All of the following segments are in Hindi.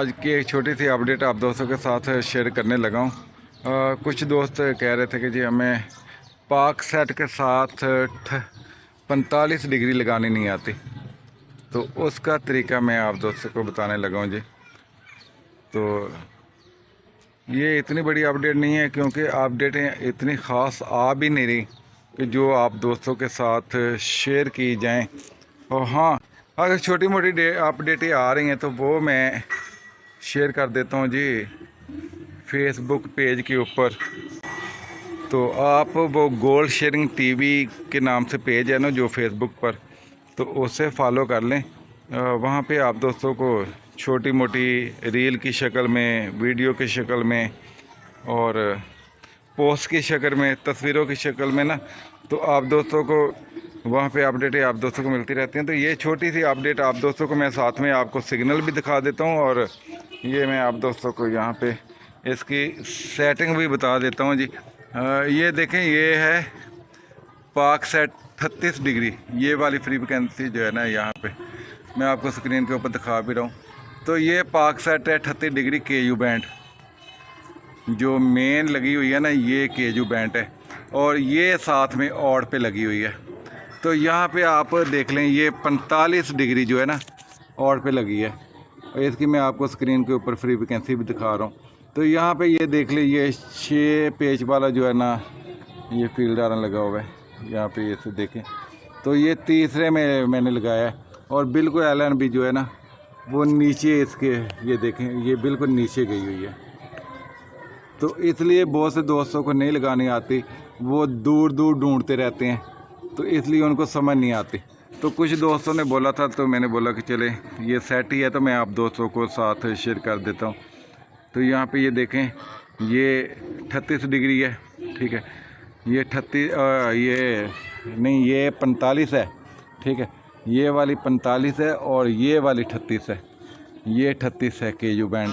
आज की एक छोटी सी अपडेट आप दोस्तों के साथ शेयर करने लगा हूँ। कुछ दोस्त कह रहे थे कि जी हमें पाक सेट के साथ 45 डिग्री लगानी नहीं आती, तो उसका तरीका मैं आप दोस्तों को बताने लगा हूँ जी। तो ये इतनी बड़ी अपडेट नहीं है, क्योंकि अपडेटें इतनी ख़ास आ भी नहीं रही कि जो आप दोस्तों के साथ शेयर की जाएं। और हाँ, अगर छोटी मोटी अपडेटें आ रही हैं तो वो मैं शेयर कर देता हूँ जी फेसबुक पेज के ऊपर। तो आप वो गोल्ड शेयरिंग टीवी के नाम से पेज है ना जो फेसबुक पर, तो उसे फॉलो कर लें। वहाँ पे आप दोस्तों को छोटी मोटी रील की शक्ल में, वीडियो की शक्ल में और पोस्ट की शक्ल में, तस्वीरों की शक्ल में ना, तो आप दोस्तों को वहाँ पे अपडेटें आप दोस्तों को मिलती रहती हैं। तो ये छोटी सी अपडेट आप दोस्तों को मैं साथ में आपको सिग्नल भी दिखा देता हूँ, और ये मैं आप दोस्तों को यहाँ पे इसकी सेटिंग भी बता देता हूँ जी। ये देखें, ये है पाक सेट 36 डिग्री, ये वाली फ्रीक्वेंसी जो है ना, यहाँ पे मैं आपको स्क्रीन के ऊपर दिखा भी रहा हूँ। तो ये पाक सेट है 38 डिग्री KU बैंड, जो मेन लगी हुई है ना, ये KU बैंड है, और ये साथ में ऑड पे लगी हुई है। तो यहाँ पे आप देख लें, ये 45 डिग्री जो है ना ऑड पे लगी है, और इसकी मैं आपको स्क्रीन के ऊपर फ्रीक्वेंसी भी दिखा रहा हूँ। तो यहाँ पे ये देख लें, ये 6 पेज वाला जो है ना, ये फील्ड आयरन लगा हुआ है यहाँ पे, ये से देखें। तो ये तीसरे में मैंने लगाया है, और बिल्कुल एलन भी जो है ना वो नीचे इसके, ये देखें, ये बिल्कुल नीचे गई हुई है। तो इसलिए बहुत से दोस्तों को नहीं लगानी आती, वो दूर दूर ढूंढते रहते हैं, तो इसलिए उनको समझ नहीं आती। तो कुछ दोस्तों ने बोला था, तो मैंने बोला कि चले ये सेट ही है, तो मैं आप दोस्तों को साथ शेयर कर देता हूँ। तो यहाँ पे ये देखें, ये 38 डिग्री है, ठीक है। ये 38 ये नहीं, ये 45 है, ठीक है। ये वाली 45 है और ये वाली 38 है। ये 38 है KU बैंड,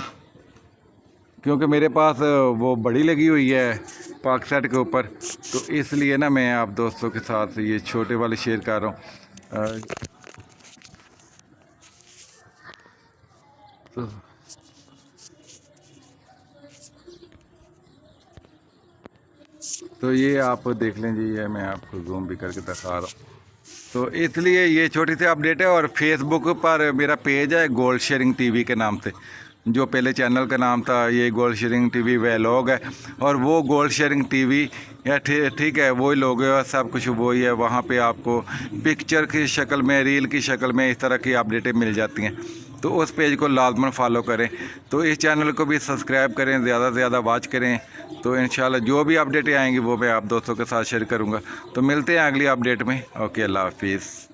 क्योंकि मेरे पास वो बड़ी लगी हुई है पाक सेट के ऊपर, तो इसलिए ना मैं आप दोस्तों के साथ ये छोटे वाले शेयर कर रहा हूँ। तो ये आप देख लें जी, ये मैं आपको जूम भी करके दिखा रहा हूँ। तो इसलिए ये छोटी सी अपडेट है। और फेसबुक पर मेरा पेज है गोल्ड शेयरिंग टीवी के नाम से, जो पहले चैनल का नाम था ये गोल्ड शेयरिंग टीवी व्लॉग है, और वो गोल्ड शेयरिंग टीवी या ठीक है, वही लोगो है, सब कुछ वही है। वहाँ पे आपको पिक्चर की शक्ल में, रील की शक्ल में इस तरह की अपडेटें मिल जाती हैं। तो उस पेज को लाजमन फॉलो करें। तो इस चैनल को भी सब्सक्राइब करें, ज़्यादा से ज़्यादा वॉच करें। तो इंशाल्लाह जो भी अपडेटें आएंगी वो मैं आप दोस्तों के साथ शेयर करूँगा। तो मिलते हैं अगली अपडेट में। ओके, अल्लाह हाफिज़।